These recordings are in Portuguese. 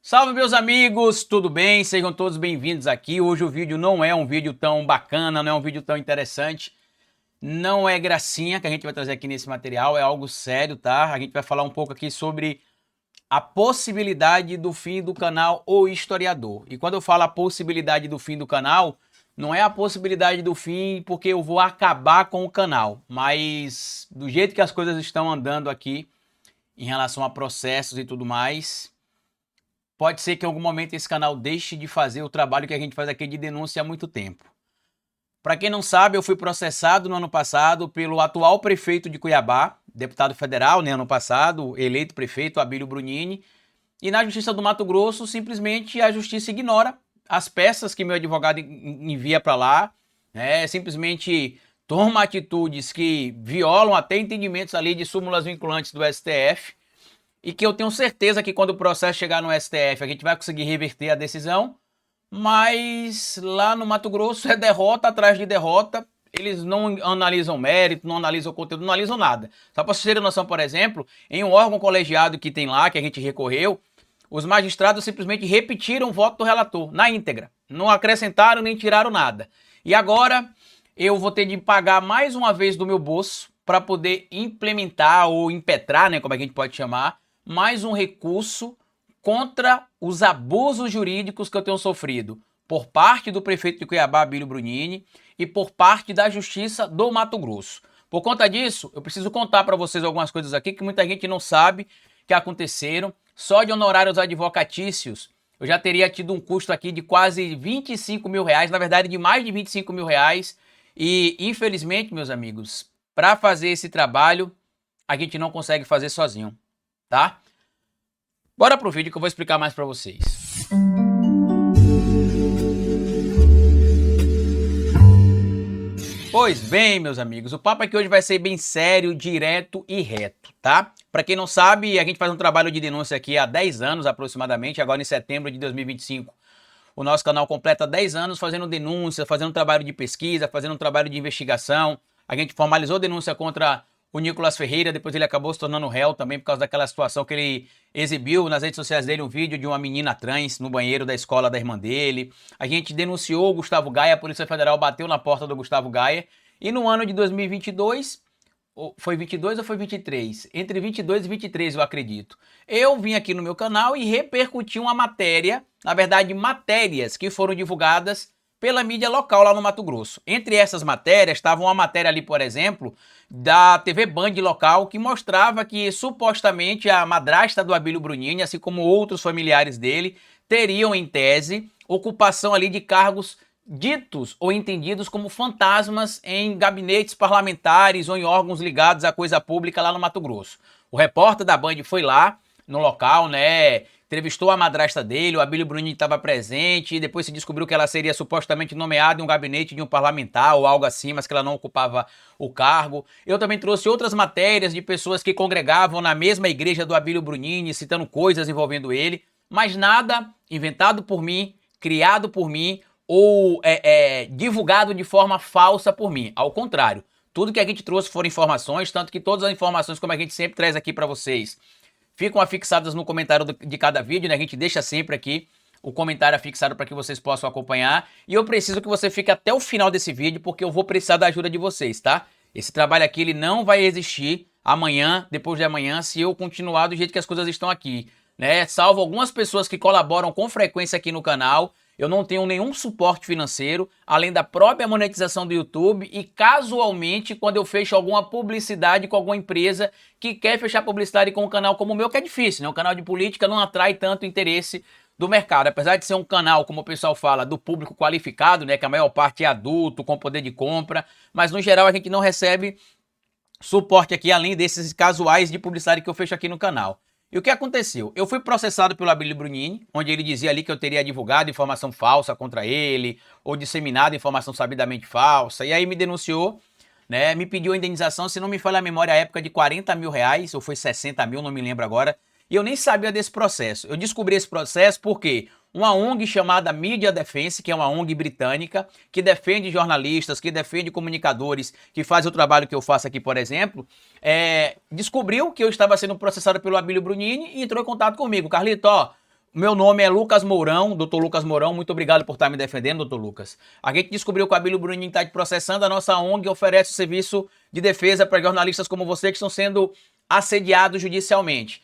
Salve meus amigos, tudo bem? Sejam todos bem-vindos aqui. Hoje o vídeo não é um vídeo tão bacana, não é um vídeo tão interessante. Não é gracinha que a gente vai trazer aqui nesse material, é algo sério, tá? A gente vai falar um pouco aqui sobre a possibilidade do fim do canal O Historiador. E quando eu falo a possibilidade do fim do canal, não é a possibilidade do fim porque eu vou acabar com o canal, mas do jeito que as coisas estão andando aqui em relação a processos e tudo mais, pode ser que em algum momento esse canal deixe de fazer o trabalho que a gente faz aqui de denúncia há muito tempo. Para quem não sabe, eu fui processado no ano passado pelo atual prefeito de Cuiabá, deputado federal, ano passado, eleito prefeito, Abílio Brunini, e na Justiça do Mato Grosso, simplesmente a Justiça ignora as peças que meu advogado envia para lá, simplesmente toma atitudes que violam até entendimentos ali de súmulas vinculantes do STF, e que eu tenho certeza que quando o processo chegar no STF a gente vai conseguir reverter a decisão, mas lá no Mato Grosso é derrota atrás de derrota, eles não analisam mérito, não analisam conteúdo, não analisam nada. Só para vocês terem noção, por exemplo, em um órgão colegiado que tem lá, que a gente recorreu, os magistrados simplesmente repetiram o voto do relator, na íntegra. Não acrescentaram nem tiraram nada. E agora eu vou ter de pagar mais uma vez do meu bolso para poder implementar ou impetrar, como a gente pode chamar, mais um recurso contra os abusos jurídicos que eu tenho sofrido por parte do prefeito de Cuiabá, Abílio Brunini, e por parte da Justiça do Mato Grosso. Por conta disso, eu preciso contar para vocês algumas coisas aqui que muita gente não sabe que aconteceram. Só de honorários advocatícios, eu já teria tido um custo aqui de quase 25 mil reais, na verdade de mais de 25 mil reais. E infelizmente, meus amigos, para fazer esse trabalho, a gente não consegue fazer sozinho, tá? Bora pro vídeo que eu vou explicar mais para vocês. Pois bem, meus amigos, o papo aqui hoje vai ser bem sério, direto e reto, tá? Para quem não sabe, a gente faz um trabalho de denúncia aqui há 10 anos aproximadamente, agora em setembro de 2025. O nosso canal completa 10 anos fazendo denúncia, fazendo um trabalho de pesquisa, fazendo um trabalho de investigação. A gente formalizou denúncia contra o Nicolas Ferreira, depois ele acabou se tornando réu também por causa daquela situação que ele exibiu nas redes sociais dele, um vídeo de uma menina trans no banheiro da escola da irmã dele. A gente denunciou o Gustavo Gaia, a Polícia Federal bateu na porta do Gustavo Gaia. E no ano de 2022, foi 22 ou foi 23? Entre 22 e 23, eu acredito. Eu vim aqui no meu canal e repercuti uma matéria, na verdade matérias que foram divulgadas pela mídia local lá no Mato Grosso. Entre essas matérias, estava uma matéria ali, por exemplo, da TV Band local, que mostrava que supostamente a madrasta do Abílio Brunini, assim como outros familiares dele, teriam em tese ocupação ali de cargos ditos ou entendidos como fantasmas em gabinetes parlamentares ou em órgãos ligados à coisa pública lá no Mato Grosso. O repórter da Band foi lá no local, entrevistou a madrasta dele, o Abílio Brunini estava presente, e depois se descobriu que ela seria supostamente nomeada em um gabinete de um parlamentar ou algo assim, mas que ela não ocupava o cargo. Eu também trouxe outras matérias de pessoas que congregavam na mesma igreja do Abílio Brunini, citando coisas envolvendo ele, mas nada inventado por mim, criado por mim, ou divulgado de forma falsa por mim. Ao contrário, tudo que a gente trouxe foram informações, tanto que todas as informações, como a gente sempre traz aqui para vocês, ficam afixadas no comentário de cada vídeo, A gente deixa sempre aqui o comentário afixado para que vocês possam acompanhar. E eu preciso que você fique até o final desse vídeo, porque eu vou precisar da ajuda de vocês, tá? Esse trabalho aqui, ele não vai existir amanhã, depois de amanhã, se eu continuar do jeito que as coisas estão aqui, Salvo algumas pessoas que colaboram com frequência aqui no canal, eu não tenho nenhum suporte financeiro, além da própria monetização do YouTube e casualmente quando eu fecho alguma publicidade com alguma empresa que quer fechar publicidade com um canal como o meu, que é difícil, O canal de política não atrai tanto interesse do mercado, apesar de ser um canal, como o pessoal fala, do público qualificado, Que a maior parte é adulto, com poder de compra, mas no geral a gente não recebe suporte aqui, além desses casuais de publicidade que eu fecho aqui no canal. E o que aconteceu? Eu fui processado pelo Abílio Brunini, onde ele dizia ali que eu teria divulgado informação falsa contra ele, ou disseminado informação sabidamente falsa, e aí me denunciou, me pediu a indenização, se não me falha a memória, à época de 40 mil reais, ou foi 60 mil, não me lembro agora, e eu nem sabia desse processo. Eu descobri esse processo porque uma ONG chamada Media Defense, que é uma ONG britânica, que defende jornalistas, que defende comunicadores, que faz o trabalho que eu faço aqui, por exemplo, descobriu que eu estava sendo processado pelo Abílio Brunini e entrou em contato comigo. Carlito, Meu nome é Lucas Mourão, doutor Lucas Mourão, muito obrigado por estar me defendendo, doutor Lucas. A gente descobriu que o Abílio Bruninho está te processando, a nossa ONG oferece o serviço de defesa para jornalistas como você que estão sendo assediados judicialmente.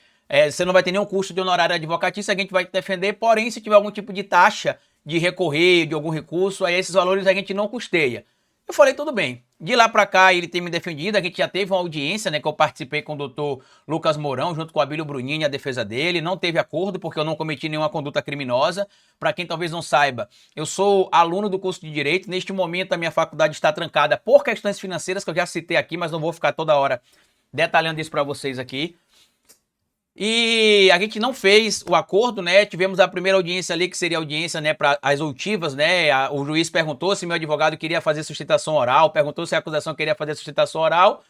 Você não vai ter nenhum custo de honorário advocatício, a gente vai te defender, porém, se tiver algum tipo de taxa de recorrer, de algum recurso, aí esses valores a gente não custeia. Eu falei, tudo bem. De lá pra cá ele tem me defendido, a gente já teve uma audiência, né, que eu participei com o doutor Lucas Mourão, junto com o Abílio Bruninho, a defesa dele, não teve acordo porque eu não cometi nenhuma conduta criminosa. Para quem talvez não saiba, eu sou aluno do curso de Direito, neste momento a minha faculdade está trancada por questões financeiras, que eu já citei aqui, mas não vou ficar toda hora detalhando isso para vocês aqui. E a gente não fez o acordo, né? Tivemos a primeira audiência ali, que seria a audiência, né, para as oitivas, né? O juiz perguntou se meu advogado queria fazer sustentação oral, perguntou se a acusação queria fazer sustentação oral.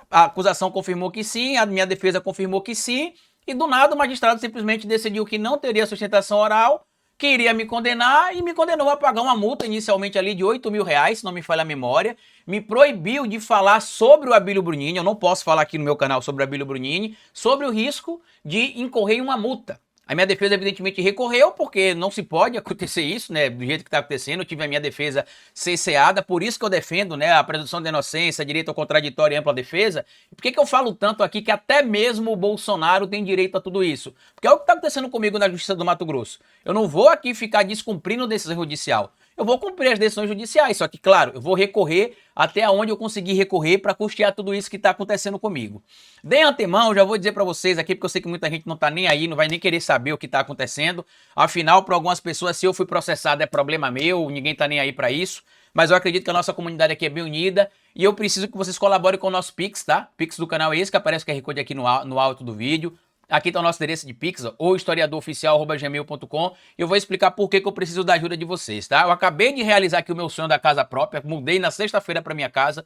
A acusação confirmou que sim, a minha defesa confirmou que sim, e do nada o magistrado simplesmente decidiu que não teria sustentação oral, que iria me condenar e me condenou a pagar uma multa inicialmente ali de R$ 8.000, se não me falha a memória. Me proibiu de falar sobre o Abílio Brunini, eu não posso falar aqui no meu canal sobre o Abílio Brunini, sobre o risco de incorrer em uma multa. A minha defesa, evidentemente, recorreu, porque não se pode acontecer isso, né? Do jeito que está acontecendo, eu tive a minha defesa cerceada, por isso que eu defendo, né? A presunção de inocência, direito ao contraditório e ampla defesa. Por que eu falo tanto aqui que até mesmo o Bolsonaro tem direito a tudo isso? Porque é o que está acontecendo comigo na Justiça do Mato Grosso. Eu não vou aqui ficar descumprindo decisão judicial. Eu vou cumprir as decisões judiciais, só que, claro, eu vou recorrer até onde eu conseguir recorrer para custear tudo isso que está acontecendo comigo. De antemão, já vou dizer para vocês aqui, porque eu sei que muita gente não está nem aí, não vai nem querer saber o que está acontecendo. Afinal, para algumas pessoas, se eu fui processado é problema meu, ninguém está nem aí para isso. Mas eu acredito que a nossa comunidade aqui é bem unida e eu preciso que vocês colaborem com o nosso Pix, tá? Pix do canal é esse, que aparece o QR Code aqui no alto do vídeo. Aqui está o nosso endereço de Pix, ou historiadoroficial@gmail.com. Eu vou explicar por que eu preciso da ajuda de vocês, tá? Eu acabei de realizar aqui o meu sonho da casa própria, mudei na sexta-feira para minha casa,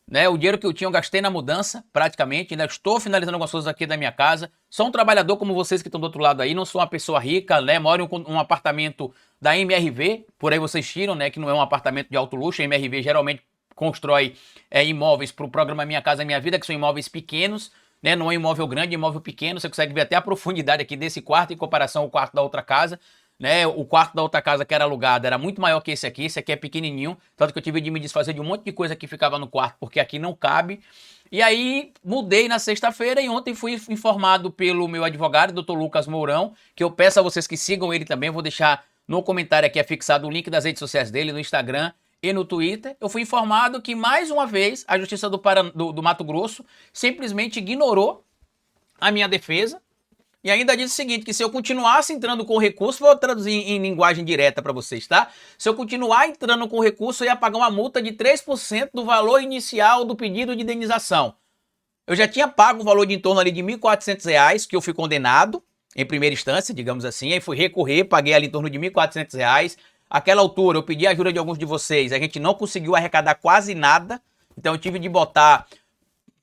né? O dinheiro que eu tinha eu gastei na mudança, praticamente. Ainda estou finalizando algumas coisas aqui da minha casa. Sou um trabalhador como vocês que estão do outro lado aí, não sou uma pessoa rica, né? Moro em um apartamento da MRV, por aí vocês tiram, né? Que não é um apartamento de alto luxo. A MRV geralmente constrói imóveis para o programa Minha Casa Minha Vida, que são imóveis pequenos, né? Não é imóvel grande, é imóvel pequeno. Você consegue ver até a profundidade aqui desse quarto em comparação ao quarto da outra casa, né? O quarto da outra casa que era alugado era muito maior que esse aqui é pequenininho, tanto que eu tive de me desfazer de um monte de coisa que ficava no quarto, porque aqui não cabe. E aí mudei na sexta-feira e ontem fui informado pelo meu advogado, doutor Lucas Mourão, que eu peço a vocês que sigam ele também, eu vou deixar no comentário aqui afixado o link das redes sociais dele, no Instagram e no Twitter. Eu fui informado que, mais uma vez, a Justiça do Mato Grosso simplesmente ignorou a minha defesa e ainda disse o seguinte, que se eu continuasse entrando com recurso, vou traduzir em linguagem direta para vocês, tá? Se eu continuar entrando com recurso, eu ia pagar uma multa de 3% do valor inicial do pedido de indenização. Eu já tinha pago um valor de em torno ali de R$ 1.400, que eu fui condenado em primeira instância, digamos assim, aí fui recorrer, paguei ali em torno de R$ 1.400. Aquela altura eu pedi a ajuda de alguns de vocês, a gente não conseguiu arrecadar quase nada, então eu tive de botar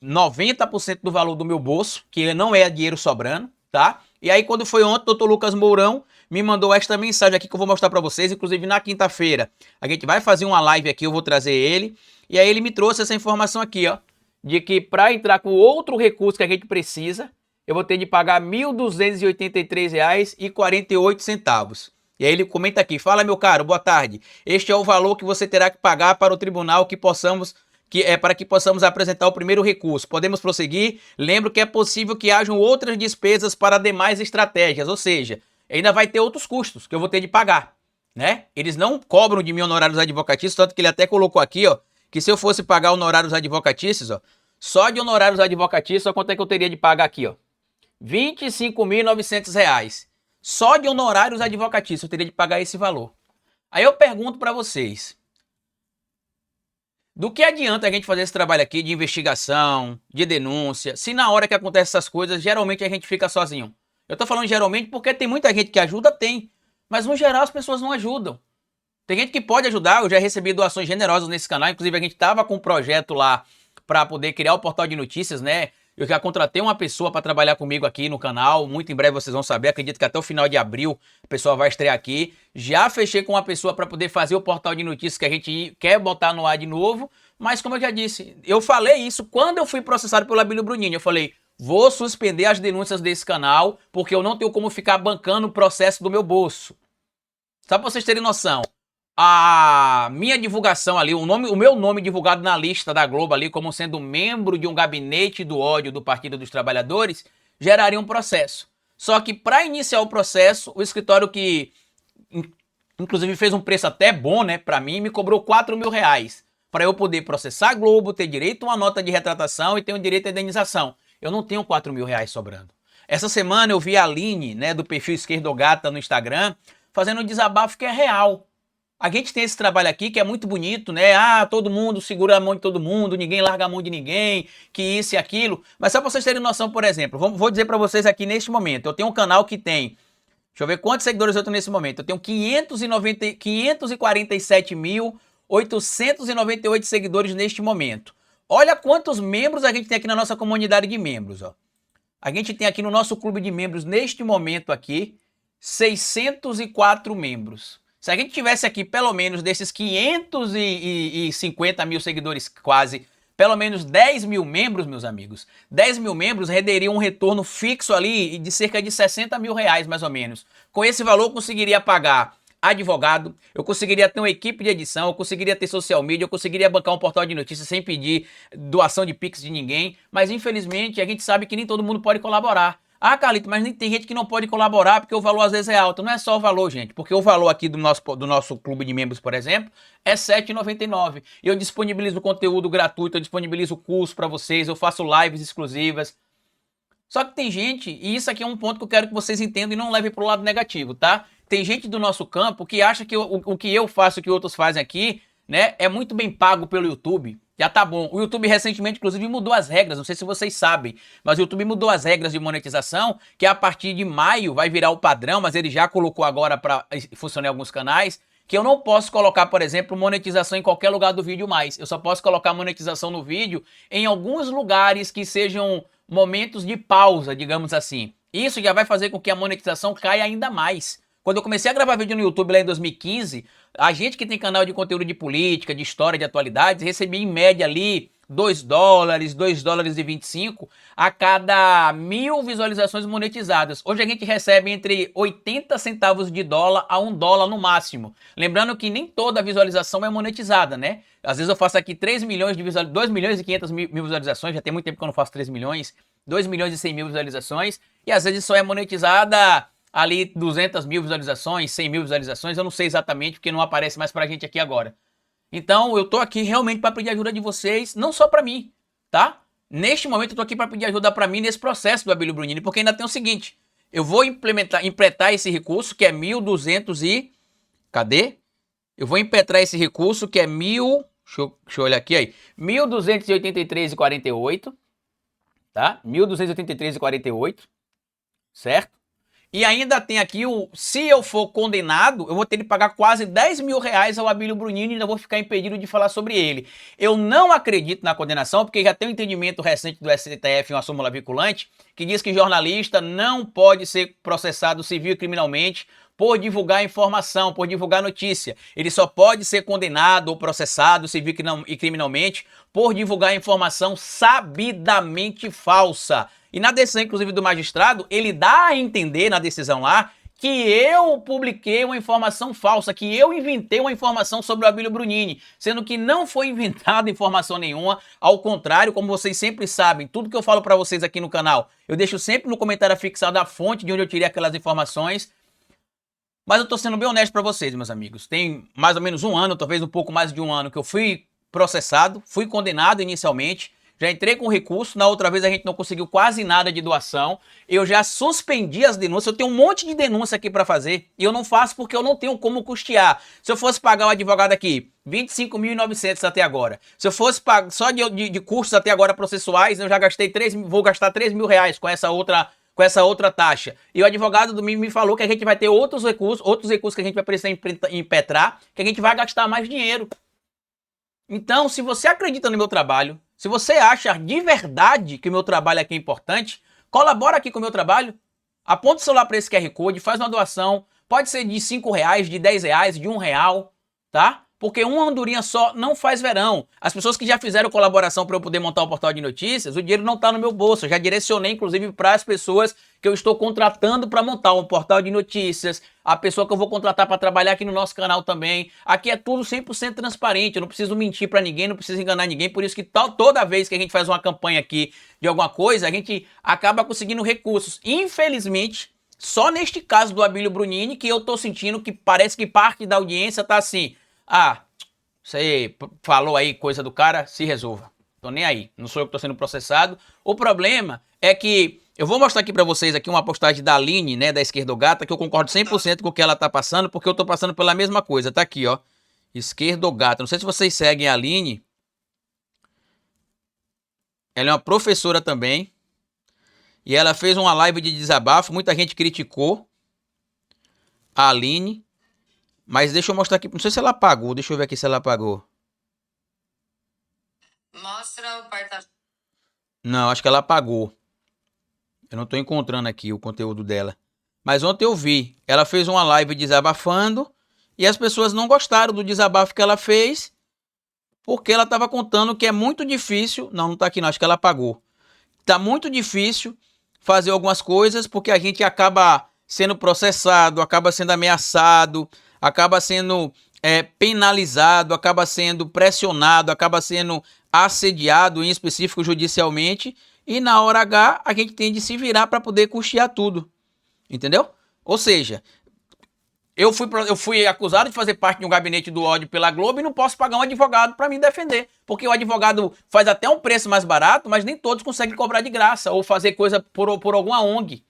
90% do valor do meu bolso, que não é dinheiro sobrando, tá? E aí quando foi ontem, o doutor Lucas Mourão me mandou esta mensagem aqui que eu vou mostrar para vocês, inclusive na quinta-feira a gente vai fazer uma live aqui, eu vou trazer ele, e aí ele me trouxe essa informação aqui, ó, de que para entrar com outro recurso que a gente precisa, eu vou ter de pagar R$ 1.283,48. E aí ele comenta aqui, fala meu caro, boa tarde, este é o valor que você terá que pagar para o tribunal para que possamos apresentar o primeiro recurso. Podemos prosseguir? Lembro que é possível que hajam outras despesas para demais estratégias, ou seja, ainda vai ter outros custos que eu vou ter de pagar, né? Eles não cobram de mim honorários advocatícios, tanto que ele até colocou aqui, ó, que se eu fosse pagar honorários advocatícios, ó, só de honorários advocatícios, quanto é que eu teria de pagar aqui, ó? R$ 25.900. Só de honorários advocatícios eu teria de pagar esse valor. Aí eu pergunto para vocês, do que adianta a gente fazer esse trabalho aqui de investigação, de denúncia, se na hora que acontecem essas coisas, geralmente a gente fica sozinho? Eu tô falando geralmente porque tem muita gente que ajuda, tem, mas no geral as pessoas não ajudam. Tem gente que pode ajudar, eu já recebi doações generosas nesse canal, inclusive a gente tava com um projeto lá para poder criar o portal de notícias, né? Eu já contratei uma pessoa para trabalhar comigo aqui no canal, muito em breve vocês vão saber, acredito que até o final de abril a pessoa vai estrear aqui. Já fechei com uma pessoa para poder fazer o portal de notícias que a gente quer botar no ar de novo, mas como eu já disse, eu falei isso quando eu fui processado pelo Abílio Brunini, eu falei, Vou suspender as denúncias desse canal, porque eu não tenho como ficar bancando o processo do meu bolso. Só para vocês terem noção, a minha divulgação ali, o meu nome divulgado na lista da Globo ali como sendo membro de um gabinete do ódio do Partido dos Trabalhadores, geraria um processo. Só que para iniciar o processo, o escritório que inclusive fez um preço até bom, né, para mim, me cobrou R$ 4.000 para eu poder processar a Globo, ter direito a uma nota de retratação e ter um direito à indenização. Eu não tenho R$ 4.000 sobrando. Essa semana eu vi a Aline, né, do perfil Esquerdogata no Instagram, fazendo um desabafo que é real. A gente tem esse trabalho aqui que é muito bonito, né? Ah, todo mundo segura a mão de todo mundo, ninguém larga a mão de ninguém, que isso e aquilo. Mas só para vocês terem noção, por exemplo, vou dizer para vocês aqui neste momento, eu tenho um canal que tem, deixa eu ver quantos seguidores eu tenho nesse momento, eu tenho 547.898 seguidores neste momento. Olha quantos membros a gente tem aqui na nossa comunidade de membros, ó. A gente tem aqui no nosso clube de membros, neste momento aqui, 604 membros. Se a gente tivesse aqui pelo menos desses 550 mil seguidores quase, pelo menos 10 mil membros, meus amigos, 10 mil membros renderiam um retorno fixo ali de cerca de R$ 60.000 mais ou menos. Com esse valor eu conseguiria pagar advogado, eu conseguiria ter uma equipe de edição, eu conseguiria ter social media, eu conseguiria bancar um portal de notícias sem pedir doação de Pix de ninguém, mas infelizmente a gente sabe que nem todo mundo pode colaborar. Ah, Carlito, mas tem gente que não pode colaborar porque o valor às vezes é alto. Não é só o valor, gente, porque o valor aqui do nosso clube de membros, por exemplo, é R$ 7,99. Eu disponibilizo conteúdo gratuito, eu disponibilizo curso para vocês, eu faço lives exclusivas. Só que tem gente, e isso aqui é um ponto que eu quero que vocês entendam e não levem para o lado negativo, tá? Tem gente do nosso campo que acha que o que eu faço, o que outros fazem aqui, né, é muito bem pago pelo YouTube. Já tá bom. O YouTube recentemente, inclusive, mudou as regras. Não sei se vocês sabem, mas o YouTube mudou as regras de monetização, que a partir de maio vai virar o padrão, mas ele já colocou agora para funcionar em alguns canais, que eu não posso colocar, por exemplo, monetização em qualquer lugar do vídeo mais. Eu só posso colocar monetização no vídeo em alguns lugares que sejam momentos de pausa, digamos assim. Isso já vai fazer com que a monetização caia ainda mais. Quando eu comecei a gravar vídeo no YouTube lá em 2015, a gente que tem canal de conteúdo de política, de história, de atualidades, recebia em média ali $2, $2,25 a cada 1.000 visualizações monetizadas. Hoje a gente recebe entre 80 centavos de dólar a $1 no máximo. Lembrando que nem toda visualização é monetizada, né? Às vezes eu faço aqui 3 milhões de 2 milhões e 500 mil visualizações, já tem muito tempo que eu não faço 3 milhões, 2 milhões e 100 mil visualizações, e às vezes só é monetizada ali 200 mil visualizações, 100 mil visualizações, eu não sei exatamente porque não aparece mais pra gente aqui agora. Então eu tô aqui realmente para pedir ajuda de vocês, não só para mim, tá? Neste momento eu tô aqui para pedir ajuda para mim nesse processo do Abílio Brunini, porque ainda tem o seguinte, eu vou implementar esse recurso que é 1.200 e... Cadê? Eu vou impetrar esse recurso que é deixa eu olhar aqui aí, 1.283,48, tá? 1.283,48, certo? E ainda tem aqui se eu for condenado, eu vou ter que pagar quase R$ 10.000 ao Abílio Brunini e ainda vou ficar impedido de falar sobre ele. Eu não acredito na condenação, porque já tem um entendimento recente do STF em uma súmula vinculante, que diz que jornalista não pode ser processado civil e criminalmente por divulgar informação, por divulgar notícia. Ele só pode ser condenado ou processado civil e criminalmente por divulgar informação sabidamente falsa. E na decisão, inclusive, do magistrado, ele dá a entender na decisão lá que eu publiquei uma informação falsa, que eu inventei uma informação sobre o Abílio Brunini, sendo que não foi inventada informação nenhuma, ao contrário, como vocês sempre sabem, tudo que eu falo para vocês aqui no canal, eu deixo sempre no comentário fixado a fonte de onde eu tirei aquelas informações. Mas eu tô sendo bem honesto para vocês, meus amigos. Tem mais ou menos um ano, talvez um pouco mais de um ano, que eu fui processado, fui condenado inicialmente, já entrei com recurso, na outra vez a gente não conseguiu quase nada de doação, eu já suspendi as denúncias, eu tenho um monte de denúncia aqui para fazer, e eu não faço porque eu não tenho como custear. Se eu fosse pagar o advogado aqui, 25.900 até agora, se eu fosse pagar só de custos até agora processuais, eu já gastei vou gastar R$ 3.000 com essa outra taxa. E o advogado do me falou que a gente vai ter outros recursos que a gente vai precisar impetrar, que a gente vai gastar mais dinheiro. Então, se você acredita no meu trabalho, se você acha de verdade que o meu trabalho aqui é importante, colabora aqui com o meu trabalho, aponta o celular para esse QR Code, faz uma doação, pode ser de R$ 5, de R$ 10, de R$ 1, tá? Porque uma andorinha só não faz verão. As pessoas que já fizeram colaboração para eu poder montar o portal de notícias, o dinheiro não está no meu bolso. Eu já direcionei, inclusive, para as pessoas que eu estou contratando para montar um portal de notícias, a pessoa que eu vou contratar para trabalhar aqui no nosso canal também. Aqui é tudo 100% transparente, eu não preciso mentir para ninguém, não preciso enganar ninguém. Por isso que toda vez que a gente faz uma campanha aqui de alguma coisa, a gente acaba conseguindo recursos. Infelizmente, só neste caso do Abílio Brunini que eu tô sentindo que parece que parte da audiência tá assim: ah, você falou aí coisa do cara, se resolva. Tô nem aí, não sou eu que tô sendo processado. O problema é que eu vou mostrar aqui pra vocês aqui uma postagem da Aline, né, da Esquerdogata, que eu concordo 100% com o que ela tá passando, porque eu tô passando pela mesma coisa. Tá aqui, ó. Esquerdogata. Não sei se vocês seguem a Aline. Ela é uma professora também. E ela fez uma live de desabafo. Muita gente criticou a Aline. Mas deixa eu mostrar aqui. Não sei se ela apagou. Deixa eu ver aqui se ela apagou. Mostra o porta. Não, acho que ela apagou. Eu não tô encontrando aqui o conteúdo dela. Mas ontem eu vi. Ela fez uma live desabafando. E as pessoas não gostaram do desabafo que ela fez. Porque ela estava contando que é muito difícil. Não, não tá aqui não. Acho que ela apagou. Tá muito difícil fazer algumas coisas. Porque a gente acaba sendo processado. Acaba sendo ameaçado. Acaba sendo penalizado. Acaba sendo pressionado. Acaba sendo assediado, em específico judicialmente. E na hora H a gente tem de se virar para poder custear tudo. Entendeu? Ou seja, eu fui acusado de fazer parte de um gabinete do ódio pela Globo e não posso pagar um advogado para me defender. Porque o advogado faz até um preço mais barato, mas nem todos conseguem cobrar de graça ou fazer coisa por alguma ONG.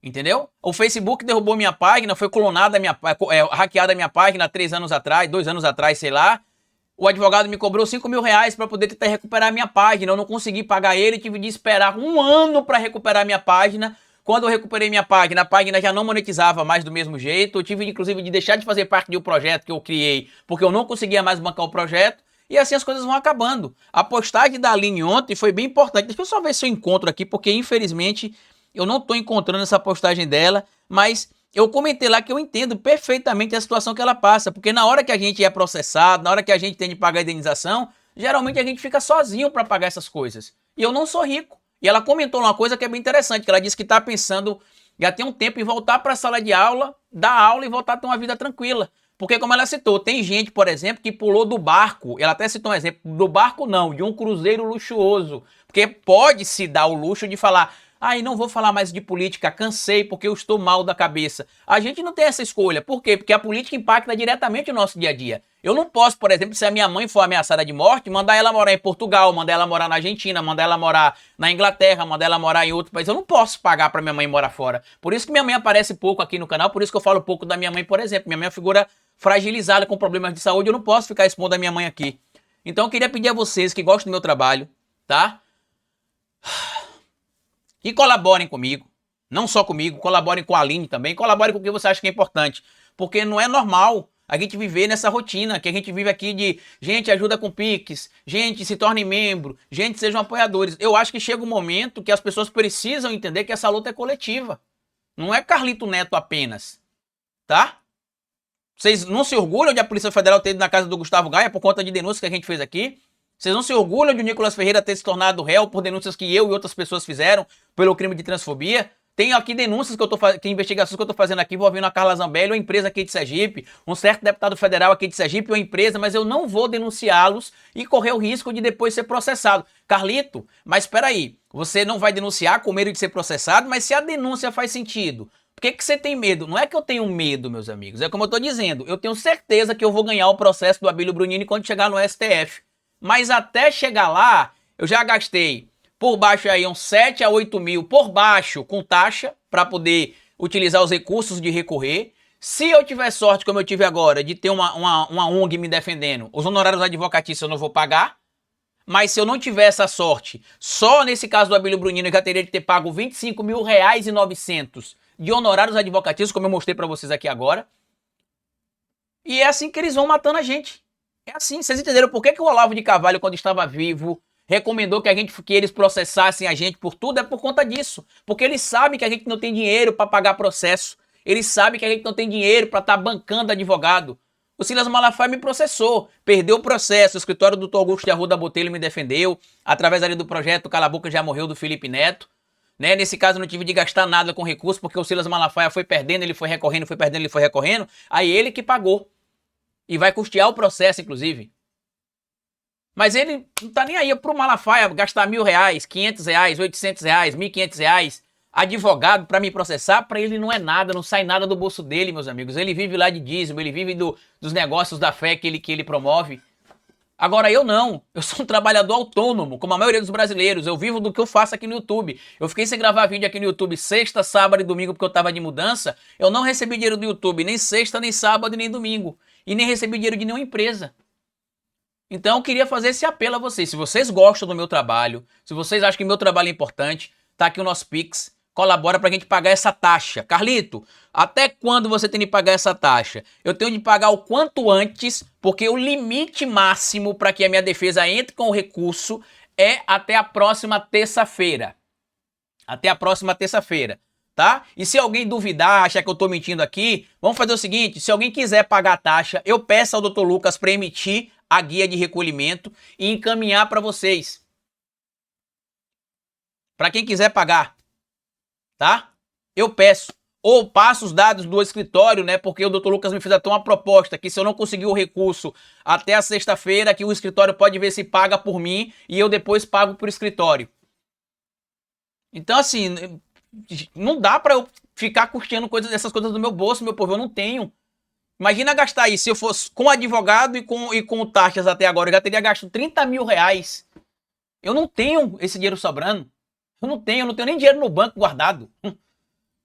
Entendeu? O Facebook derrubou minha página, foi clonada, hackeada a minha página há 3 anos atrás, 2 anos atrás, sei lá. O advogado me cobrou 5 mil reais para poder tentar recuperar a minha página. Eu não consegui pagar ele, tive de esperar 1 ano para recuperar a minha página. Quando eu recuperei minha página, a página já não monetizava mais do mesmo jeito. Eu tive, inclusive, de deixar de fazer parte de um projeto que eu criei, porque eu não conseguia mais bancar o projeto. E assim as coisas vão acabando. A postagem da Aline ontem foi bem importante. Deixa eu só ver se eu encontro aqui, porque infelizmente eu não estou encontrando essa postagem dela, mas eu comentei lá que eu entendo perfeitamente a situação que ela passa, porque na hora que a gente é processado, na hora que a gente tem de pagar a indenização, geralmente a gente fica sozinho para pagar essas coisas. E eu não sou rico. E ela comentou uma coisa que é bem interessante, que ela disse que está pensando já tem um tempo em voltar para a sala de aula, dar aula e voltar a ter uma vida tranquila. Porque como ela citou, tem gente, por exemplo, que pulou do barco, ela até citou um exemplo, do barco não, de um cruzeiro luxuoso. Porque pode se dar o luxo de falar: ai, não vou falar mais de política, cansei porque eu estou mal da cabeça. A gente não tem essa escolha. Por quê? Porque a política impacta diretamente o nosso dia a dia. Eu não posso, por exemplo, se a minha mãe for ameaçada de morte, mandar ela morar em Portugal, mandar ela morar na Argentina, mandar ela morar na Inglaterra, mandar ela morar em outro país. Eu não posso pagar para minha mãe morar fora. Por isso que minha mãe aparece pouco aqui no canal, por isso que eu falo pouco da minha mãe, por exemplo. Minha mãe é uma figura fragilizada com problemas de saúde, eu não posso ficar expondo a minha mãe aqui. Então eu queria pedir a vocês que gostam do meu trabalho, tá? E colaborem comigo, não só comigo, colaborem com a Aline também, colaborem com o que você acha que é importante, porque não é normal a gente viver nessa rotina que a gente vive aqui de gente ajuda com Pix, gente se torne membro, gente sejam apoiadores. Eu acho que chega um momento que as pessoas precisam entender que essa luta é coletiva, não é Carlito Neto apenas, tá? Vocês não se orgulham de a Polícia Federal ter ido na casa do Gustavo Gaia por conta de denúncias que a gente fez aqui? Vocês não se orgulham de o Nicolas Ferreira ter se tornado réu por denúncias que eu e outras pessoas fizeram pelo crime de transfobia? Tem aqui denúncias que investigações que eu tô fazendo aqui envolvendo a Carla Zambelli, uma empresa aqui de Sergipe, um certo deputado federal aqui de Sergipe, uma empresa, mas eu não vou denunciá-los e correr o risco de depois ser processado. Carlito, mas espera aí, você não vai denunciar com medo de ser processado, mas se a denúncia faz sentido, por que você tem medo? Não é que eu tenho medo, meus amigos, é como eu tô dizendo, eu tenho certeza que eu vou ganhar o processo do Abílio Brunini quando chegar no STF. Mas até chegar lá, eu já gastei por baixo aí uns 7 a 8 mil por baixo com taxa para poder utilizar os recursos de recorrer. Se eu tiver sorte, como eu tive agora, de ter uma ONG me defendendo, os honorários advocatícios eu não vou pagar. Mas se eu não tiver essa sorte, só nesse caso do Abílio Brunini eu já teria de ter pago 25 mil reais e 900 de honorários advocatícios, como eu mostrei para vocês aqui agora. E é assim que eles vão matando a gente. É assim, vocês entenderam por que o Olavo de Carvalho, quando estava vivo, recomendou que eles processassem a gente por tudo? É por conta disso. Porque eles sabem que a gente não tem dinheiro para pagar processo. Eles sabem que a gente não tem dinheiro para estar bancando advogado. O Silas Malafaia me processou, perdeu o processo, o escritório do Dr. Augusto de Arruda Botelho me defendeu, através ali do projeto Cala a Boca Já Morreu, do Felipe Neto. Né? Nesse caso eu não tive de gastar nada com recurso, porque o Silas Malafaia foi perdendo, ele foi recorrendo, foi perdendo, ele foi recorrendo, aí ele que pagou. E vai custear o processo, inclusive. Mas ele não tá nem aí pro Malafaia gastar R$1.000, R$500, R$800, R$1.500, advogado para me processar, para ele não é nada, não sai nada do bolso dele, meus amigos. Ele vive lá de dízimo, ele vive dos negócios da fé que ele promove. Agora eu não, eu sou um trabalhador autônomo, como a maioria dos brasileiros, eu vivo do que eu faço aqui no YouTube. Eu fiquei sem gravar vídeo aqui no YouTube sexta, sábado e domingo porque eu tava de mudança, eu não recebi dinheiro do YouTube nem sexta, nem sábado, nem domingo. E nem recebi dinheiro de nenhuma empresa. Então eu queria fazer esse apelo a vocês, se vocês gostam do meu trabalho, se vocês acham que meu trabalho é importante, tá aqui o nosso Pix, colabora pra gente pagar essa taxa. Carlito, até quando você tem de pagar essa taxa? Eu tenho de pagar o quanto antes, porque o limite máximo para que a minha defesa entre com o recurso é até a próxima terça-feira. Até a próxima terça-feira, tá? E se alguém duvidar, achar que eu tô mentindo aqui, vamos fazer o seguinte, se alguém quiser pagar a taxa, eu peço ao Dr. Lucas para emitir a guia de recolhimento e encaminhar para vocês. Para quem quiser pagar, tá? Eu peço. Ou passo os dados do escritório, né? Porque o Dr. Lucas me fez até uma proposta que se eu não conseguir o recurso até a sexta-feira, que o escritório pode ver se paga por mim e eu depois pago por escritório. Então, assim, não dá para eu ficar custeando essas coisas do meu bolso, meu povo. Eu não tenho. Imagina gastar isso. Se eu fosse com advogado e com taxas até agora, eu já teria gasto R$30.000. Eu não tenho esse dinheiro sobrando. Eu não tenho nem dinheiro no banco guardado.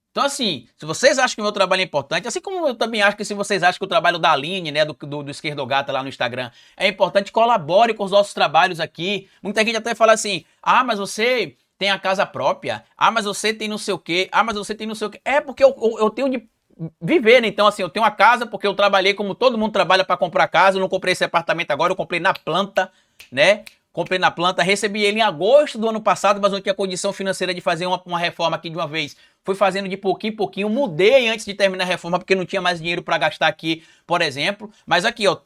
Então, assim, se vocês acham que o meu trabalho é importante, assim como eu também acho que se vocês acham que o trabalho da Aline, né, do Esquerdogata lá no Instagram, é importante, colabore com os nossos trabalhos aqui. Muita gente até fala assim, ah, mas você tem a casa própria, ah, mas você tem não sei o quê, ah, mas você tem não sei o quê. É porque eu tenho de viver, né? Então, assim, eu tenho uma casa porque eu trabalhei como todo mundo trabalha para comprar casa. Eu não comprei esse apartamento agora, eu comprei na planta, né? Comprei na planta, recebi ele em agosto do ano passado, mas não tinha condição financeira de fazer uma reforma aqui de uma vez. Fui fazendo de pouquinho em pouquinho, mudei antes de terminar a reforma porque não tinha mais dinheiro para gastar aqui, por exemplo. Mas aqui, ó,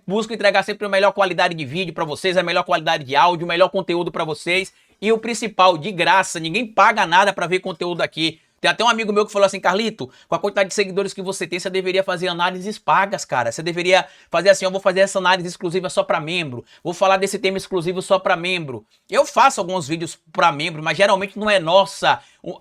busco entregar sempre a melhor qualidade de vídeo para vocês, a melhor qualidade de áudio, o melhor conteúdo para vocês. E o principal, de graça, ninguém paga nada para ver conteúdo aqui. Tem até um amigo meu que falou assim, Carlito, com a quantidade de seguidores que você tem, você deveria fazer análises pagas, cara. Você deveria fazer assim, eu vou fazer essa análise exclusiva só para membro. Vou falar desse tema exclusivo só para membro. Eu faço alguns vídeos para membro, mas geralmente não é,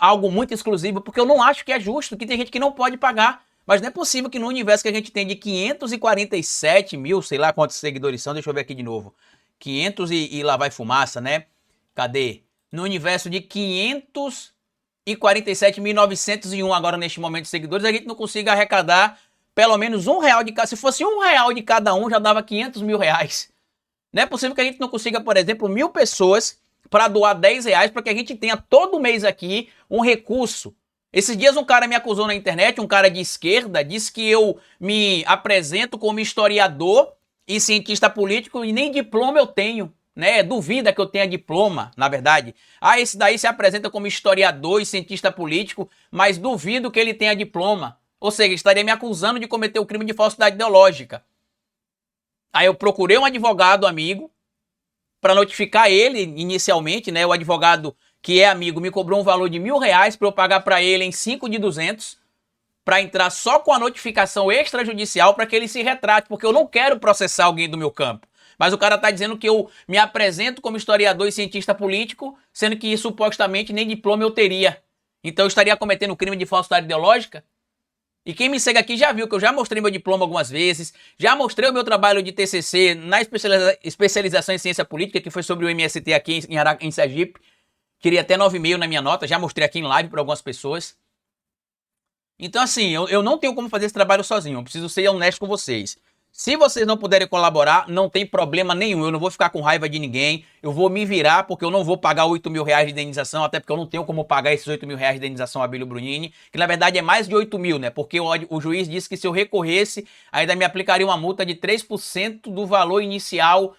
algo muito exclusivo, porque eu não acho que é justo, que tem gente que não pode pagar. Mas não é possível que no universo que a gente tem de 547 mil, sei lá quantos seguidores são, deixa eu ver aqui de novo. 500 e lá vai fumaça, né? Cadê? No universo de 547.901 agora neste momento de seguidores, a gente não consiga arrecadar pelo menos R$1 de cada. Se fosse R$1 de cada um, já dava R$500.000. Não é possível que a gente não consiga, por exemplo, 1.000 pessoas para doar R$10 para que a gente tenha todo mês aqui um recurso. Esses dias um cara me acusou na internet, um cara de esquerda, disse que eu me apresento como historiador e cientista político e nem diploma eu tenho. Né? Duvida que eu tenha diploma, na verdade. Ah, esse daí se apresenta como historiador e cientista político, mas duvido que ele tenha diploma. Ou seja, estaria me acusando de cometer o crime de falsidade ideológica. Aí eu procurei um advogado amigo para notificar ele inicialmente, né? O advogado que é amigo me cobrou um valor de R$1.000 para eu pagar para ele em 5 de 200 para entrar só com a notificação extrajudicial para que ele se retrate, porque eu não quero processar alguém do meu campo. Mas o cara tá dizendo que eu me apresento como historiador e cientista político, sendo que supostamente nem diploma eu teria. Então eu estaria cometendo crime de falsidade ideológica? E quem me segue aqui já viu que eu já mostrei meu diploma algumas vezes, já mostrei o meu trabalho de TCC na especialização em ciência política, que foi sobre o MST aqui em Sergipe. Queria até 9,5 na minha nota, já mostrei aqui em live para algumas pessoas. Então assim, eu não tenho como fazer esse trabalho sozinho, eu preciso ser honesto com vocês. Se vocês não puderem colaborar, não tem problema nenhum. Eu não vou ficar com raiva de ninguém. Eu vou me virar porque eu não vou pagar R$8.000 de indenização, até porque eu não tenho como pagar esses R$8.000 de indenização a Abílio Brunini, que na verdade é mais de 8.000, né? Porque o juiz disse que se eu recorresse, ainda me aplicaria uma multa de 3% do valor inicial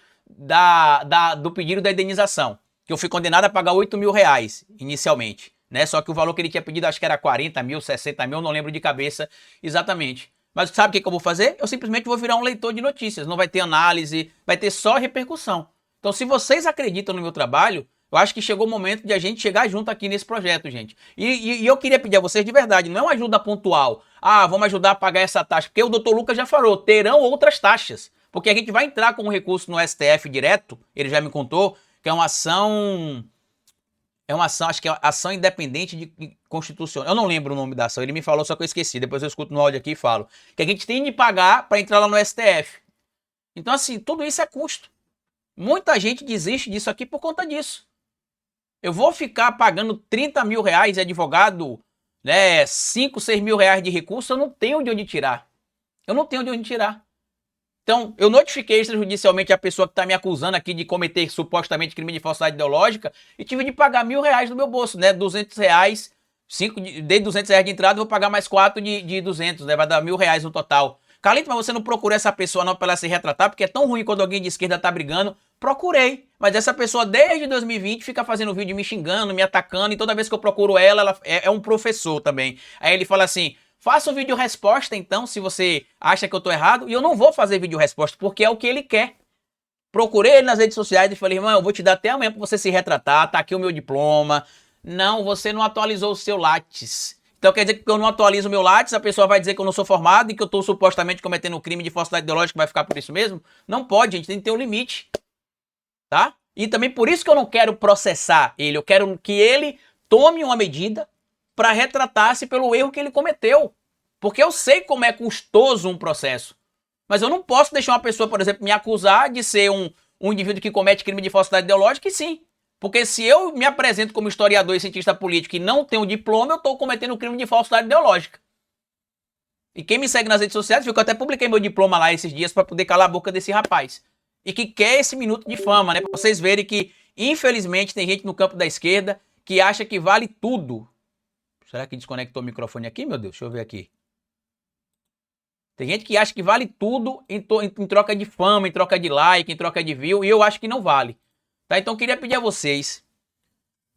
do pedido da indenização. Que eu fui condenado a pagar R$8.000 inicialmente, né? Só que o valor que ele tinha pedido acho que era 40 mil, 60 mil, não lembro de cabeça exatamente. Mas sabe o que eu vou fazer? Eu simplesmente vou virar um leitor de notícias. Não vai ter análise, vai ter só repercussão. Então, se vocês acreditam no meu trabalho, eu acho que chegou o momento de a gente chegar junto aqui nesse projeto, gente. E eu queria pedir a vocês de verdade, não é uma ajuda pontual. Ah, vamos ajudar a pagar essa taxa. Porque o doutor Lucas já falou, terão outras taxas. Porque a gente vai entrar com um recurso no STF direto, ele já me contou, que é uma ação... acho que é ação independente de constitucional. Eu não lembro o nome da ação, ele me falou, só que eu esqueci. Depois eu escuto no áudio aqui e falo. Que a gente tem de pagar para entrar lá no STF. Então, assim, tudo isso é custo. Muita gente desiste disso aqui por conta disso. Eu vou ficar pagando 30 mil reais de advogado, né, 5, 6 mil reais de recurso, eu não tenho de onde tirar. Eu não tenho de onde tirar. Então, eu notifiquei extrajudicialmente a pessoa que está me acusando aqui de cometer supostamente crime de falsidade ideológica e tive de pagar R$1.000 do meu bolso, né? R$200, dei R$200 de entrada, vou pagar mais 4 de 200, né? Vai dar R$1.000 no total. Carlito, mas você não procurou essa pessoa não para ela se retratar, porque é tão ruim quando alguém de esquerda tá brigando. Procurei, mas essa pessoa desde 2020 fica fazendo vídeo me xingando, me atacando, e toda vez que eu procuro ela é um professor também. Aí ele fala assim, faça um vídeo resposta então, se você acha que eu tô errado, e eu não vou fazer vídeo resposta, porque é o que ele quer. Procurei ele nas redes sociais e falei, irmão, eu vou te dar até amanhã pra você se retratar, tá aqui o meu diploma. Não, você não atualizou o seu Lattes. Então quer dizer que eu não atualizo o meu Lattes, a pessoa vai dizer que eu não sou formado e que eu estou supostamente cometendo um crime de falsidade ideológica, vai ficar por isso mesmo? Não pode, a gente tem que ter um limite, tá? E também por isso que eu não quero processar ele, eu quero que ele tome uma medida para retratar-se pelo erro que ele cometeu. Porque eu sei como é custoso um processo. Mas eu não posso deixar uma pessoa, por exemplo, me acusar de ser um indivíduo que comete crime de falsidade ideológica, e sim. Porque se eu me apresento como historiador e cientista político e não tenho diploma, eu estou cometendo crime de falsidade ideológica. E quem me segue nas redes sociais, viu que eu até publiquei meu diploma lá esses dias para poder calar a boca desse rapaz. E que quer esse minuto de fama, né? Para vocês verem que, infelizmente, tem gente no campo da esquerda que acha que vale tudo. Será que desconectou o microfone aqui, meu Deus? Deixa eu ver aqui. Tem gente que acha que vale tudo em troca de fama, em troca de like, em troca de view, e eu acho que não vale. Tá? Então eu queria pedir a vocês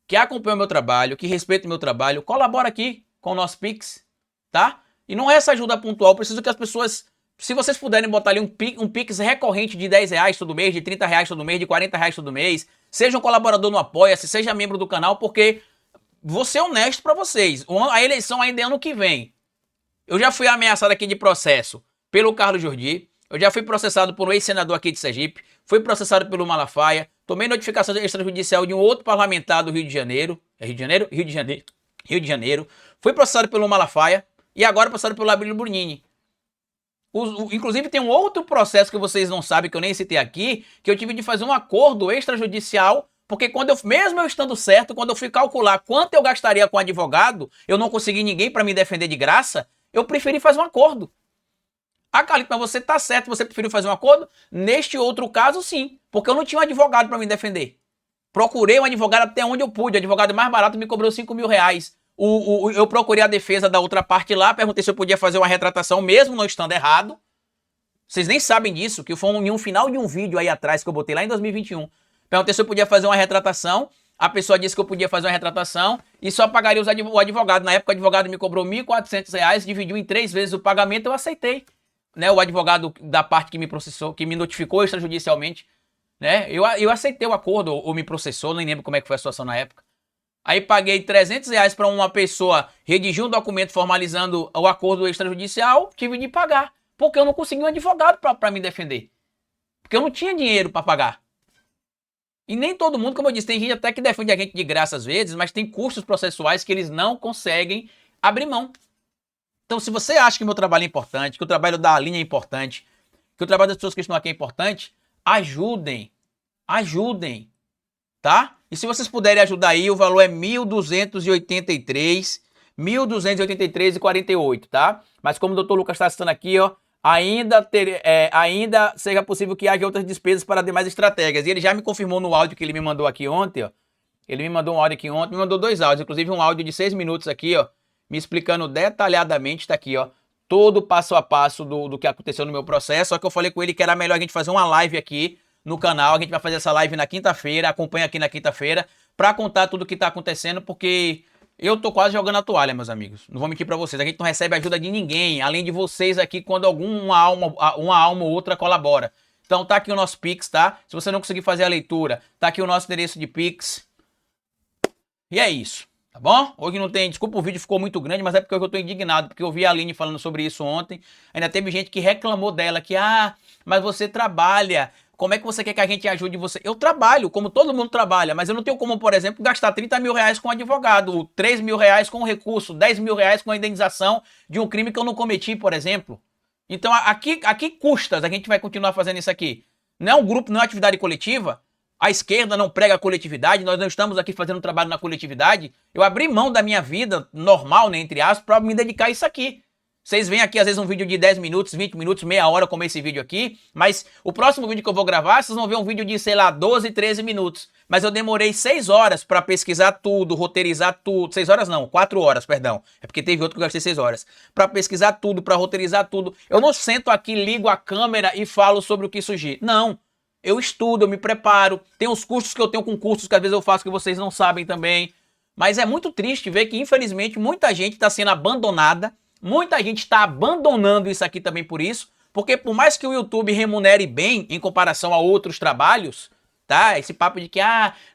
que acompanham o meu trabalho, que respeitem o meu trabalho, colabora aqui com o nosso Pix, tá? E não é essa ajuda pontual, preciso que as pessoas, se vocês puderem botar ali um Pix recorrente de R$10 todo mês, de R$30 todo mês, de R$40 todo mês, seja um colaborador no Apoia-se, seja membro do canal, porque vou ser honesto pra vocês, a eleição ainda é ano que vem. Eu já fui ameaçado aqui de processo pelo Carlos Jordi, eu já fui processado por um ex-senador aqui de Sergipe, fui processado pelo Malafaia, tomei notificação extrajudicial de um outro parlamentar do Rio de Janeiro. É Rio de Janeiro? Rio de Janeiro. Fui processado pelo Malafaia e agora processado pelo Abílio Burnini. Inclusive tem um outro processo que vocês não sabem, que eu nem citei aqui, que eu tive de fazer um acordo extrajudicial, porque mesmo eu estando certo, quando eu fui calcular quanto eu gastaria com advogado, eu não consegui ninguém para me defender de graça, eu preferi fazer um acordo. Ah, Carlito, mas você tá certo, você preferiu fazer um acordo? Neste outro caso, sim, porque eu não tinha um advogado para me defender. Procurei um advogado até onde eu pude, o advogado mais barato me cobrou R$5.000. Eu procurei a defesa da outra parte lá, perguntei se eu podia fazer uma retratação mesmo não estando errado. Vocês nem sabem disso, que foi em um final de um vídeo aí atrás que eu botei lá em 2021. Perguntei se eu podia fazer uma retratação, a pessoa disse que eu podia fazer uma retratação e só pagaria o advogado. Na época o advogado me cobrou R$1.400, dividiu em 3 vezes o pagamento, eu aceitei. Né, o advogado da parte que me processou, que me notificou extrajudicialmente, né, eu aceitei o acordo, ou me processou, nem lembro como é que foi a situação na época. Aí paguei R$300 para uma pessoa redigir um documento formalizando o acordo extrajudicial, tive de pagar, porque eu não consegui um advogado para me defender. Porque eu não tinha dinheiro para pagar. E nem todo mundo, como eu disse, tem gente até que defende a gente de graça às vezes, mas tem custos processuais que eles não conseguem abrir mão. Então, se você acha que o meu trabalho é importante, que o trabalho da Aline é importante, que o trabalho das pessoas que estão aqui é importante, ajudem, tá? E se vocês puderem ajudar aí, o valor é R$1.283,48, tá? Mas como o Dr. Lucas está citando aqui, ó, ainda seja possível que haja outras despesas para demais estratégias. E ele já me confirmou no áudio que ele me mandou aqui ontem, ó. Ele me mandou um áudio aqui ontem, me mandou 2 áudios, inclusive um áudio de 6 minutos aqui, ó, me explicando detalhadamente, tá aqui, ó, todo o passo a passo do que aconteceu no meu processo. Só que eu falei com ele que era melhor a gente fazer uma live aqui no canal. A gente vai fazer essa live na quinta-feira, acompanha aqui na quinta-feira, para contar tudo o que tá acontecendo, porque Eu tô quase jogando a toalha, meus amigos. Não vou mentir pra vocês. A gente não recebe ajuda de ninguém, além de vocês aqui, quando uma alma ou outra colabora. Então tá aqui o nosso Pix, tá? Se você não conseguir fazer a leitura, tá aqui o nosso endereço de Pix. E é isso, tá bom? Hoje não tem... Desculpa, o vídeo ficou muito grande, mas é porque eu tô indignado, porque eu vi a Aline falando sobre isso ontem. Ainda teve gente que reclamou dela, que, mas você trabalha... Como é que você quer que a gente ajude você? Eu trabalho, como todo mundo trabalha, mas eu não tenho como, por exemplo, gastar 30 mil reais com um advogado, 3 mil reais com um recurso, 10 mil reais com a indenização de um crime que eu não cometi, por exemplo. Então, a que custas a gente vai continuar fazendo isso aqui? Não é um grupo, não é uma atividade coletiva? A esquerda não prega a coletividade, nós não estamos aqui fazendo trabalho na coletividade. Eu abri mão da minha vida normal, né, entre aspas, para me dedicar a isso aqui. Vocês veem aqui, às vezes, um vídeo de 10 minutos, 20 minutos, meia hora, como esse vídeo aqui. Mas o próximo vídeo que eu vou gravar, vocês vão ver um vídeo de, sei lá, 12, 13 minutos. Mas eu demorei 6 horas para pesquisar tudo, roteirizar tudo. 6 horas não, 4 horas, perdão. É porque teve outro que eu gastei 6 horas. Para pesquisar tudo, para roteirizar tudo. Eu não sento aqui, ligo a câmera e falo sobre o que surgir. Não. Eu estudo, eu me preparo. Tem os cursos que eu tenho com cursos que às vezes eu faço que vocês não sabem também. Mas é muito triste ver que, infelizmente, muita gente está sendo abandonada. Muita gente está abandonando isso aqui também por isso, porque por mais que o YouTube remunere bem em comparação a outros trabalhos, tá? Esse papo de que,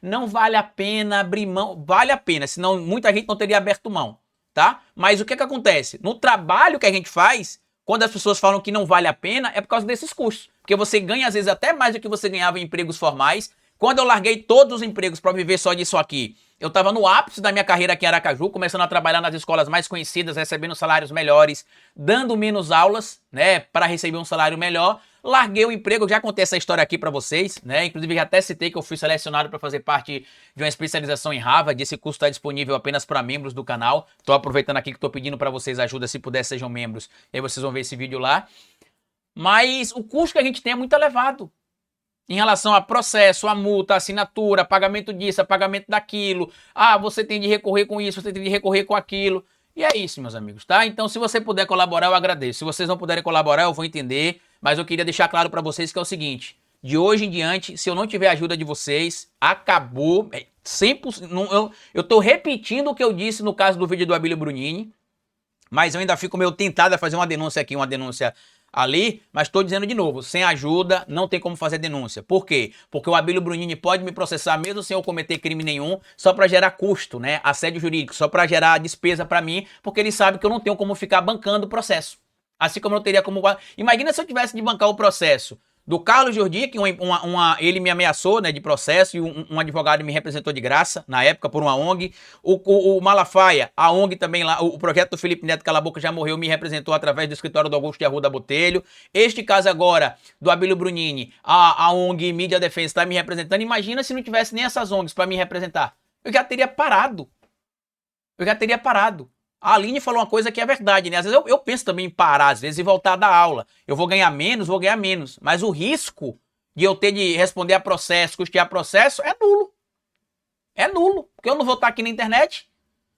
não vale a pena abrir mão, vale a pena, senão muita gente não teria aberto mão, tá? Mas o que que acontece? No trabalho que a gente faz, quando as pessoas falam que não vale a pena, é por causa desses custos, porque você ganha às vezes até mais do que você ganhava em empregos formais. Quando eu larguei todos os empregos para viver só disso aqui, eu estava no ápice da minha carreira aqui em Aracaju, começando a trabalhar nas escolas mais conhecidas, recebendo salários melhores, dando menos aulas, né, para receber um salário melhor. Larguei o emprego, já contei essa história aqui para vocês, né? Inclusive já até citei que eu fui selecionado para fazer parte de uma especialização em Harvard. Esse curso está disponível apenas para membros do canal. Estou aproveitando aqui que estou pedindo para vocês ajuda, se puder, sejam membros. E aí vocês vão ver esse vídeo lá. Mas o custo que a gente tem é muito elevado. Em relação a processo, a multa, a assinatura, pagamento disso, pagamento daquilo. Você tem de recorrer com isso, você tem de recorrer com aquilo. E é isso, meus amigos, tá? Então, se você puder colaborar, eu agradeço. Se vocês não puderem colaborar, eu vou entender. Mas eu queria deixar claro para vocês que é o seguinte. De hoje em diante, se eu não tiver a ajuda de vocês, acabou. 100%, eu tô repetindo o que eu disse no caso do vídeo do Abílio Brunini. Mas eu ainda fico meio tentado a fazer uma denúncia aqui, uma denúncia ali, mas estou dizendo de novo, sem ajuda não tem como fazer denúncia. Por quê? Porque o Abílio Brunini pode me processar mesmo sem eu cometer crime nenhum, só para gerar custo, né? Assédio jurídico, só para gerar despesa para mim, porque ele sabe que eu não tenho como ficar bancando o processo. Assim como eu não teria como... Imagina se eu tivesse de bancar o processo do Carlos Jordi, que ele me ameaçou, né, de processo, e um advogado me representou de graça, na época, por uma ONG. O Malafaia, a ONG também lá, o projeto do Felipe Neto Cala a Boca já morreu, me representou através do escritório do Augusto de Arruda Botelho. Este caso agora, do Abílio Brunini, a ONG Mídia Defensa está me representando. Imagina se não tivesse nem essas ONGs para me representar. Eu já teria parado. A Aline falou uma coisa que é verdade, né? Às vezes eu penso também em parar, às vezes, e voltar a dar aula. Eu vou ganhar menos. Mas o risco de eu ter de responder a processo, custear processo, é nulo. É nulo. Porque eu não vou estar aqui na internet.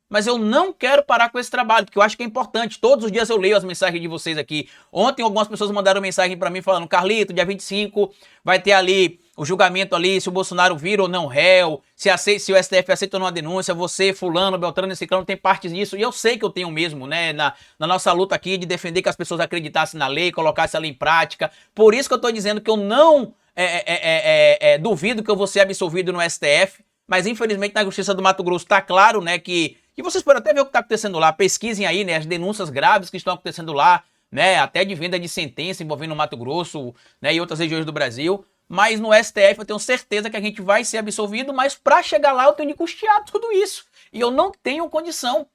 Mas eu não quero parar com esse trabalho, porque eu acho que é importante. Todos os dias eu leio as mensagens de vocês aqui. Ontem algumas pessoas mandaram mensagem para mim falando: Carlito, dia 25 vai ter ali o julgamento ali, se o Bolsonaro vira ou não réu, se o STF aceita ou não a denúncia, você, fulano, Beltrano e Ciclano tem parte nisso. E eu sei que eu tenho mesmo, né, na nossa luta aqui de defender que as pessoas acreditassem na lei, colocassem a lei em prática. Por isso que eu tô dizendo que eu não duvido que eu vou ser absolvido no STF, mas infelizmente na Justiça do Mato Grosso tá claro, né, que... E vocês podem até ver o que está acontecendo lá, pesquisem aí, né, as denúncias graves que estão acontecendo lá, né, até de venda de sentença envolvendo o Mato Grosso, né, e outras regiões do Brasil. Mas no STF eu tenho certeza que a gente vai ser absolvido, mas para chegar lá eu tenho de custear tudo isso. E eu não tenho condição.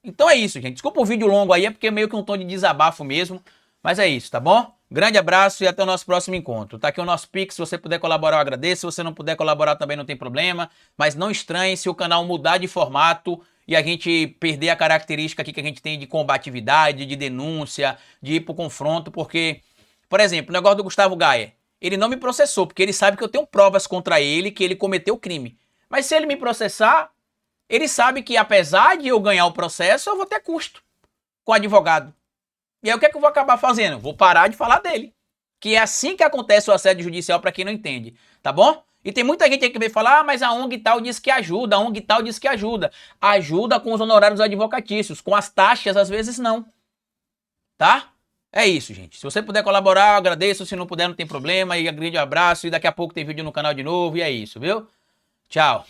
Então é isso, gente. Desculpa o vídeo longo aí, é porque é meio que um tom de desabafo mesmo. Mas é isso, tá bom? Grande abraço e até o nosso próximo encontro. Tá aqui o nosso Pix, se você puder colaborar eu agradeço, se você não puder colaborar também não tem problema. Mas não estranhe se o canal mudar de formato e a gente perder a característica aqui que a gente tem de combatividade, de denúncia, de ir pro confronto, porque, por exemplo, o negócio do Gustavo Gaia, ele não me processou, porque ele sabe que eu tenho provas contra ele, que ele cometeu crime. Mas se ele me processar, ele sabe que apesar de eu ganhar o processo, eu vou ter custo com o advogado. E aí o que é que eu vou acabar fazendo? Vou parar de falar dele. Que é assim que acontece o assédio judicial, para quem não entende, tá bom? E tem muita gente aí que vem falar, mas a ONG tal diz que ajuda, a ONG tal diz que ajuda. Ajuda com os honorários advocatícios, com as taxas às vezes não. Tá? É isso, gente. Se você puder colaborar, eu agradeço. Se não puder, não tem problema. E um grande abraço. E daqui a pouco tem vídeo no canal de novo. E é isso, viu? Tchau.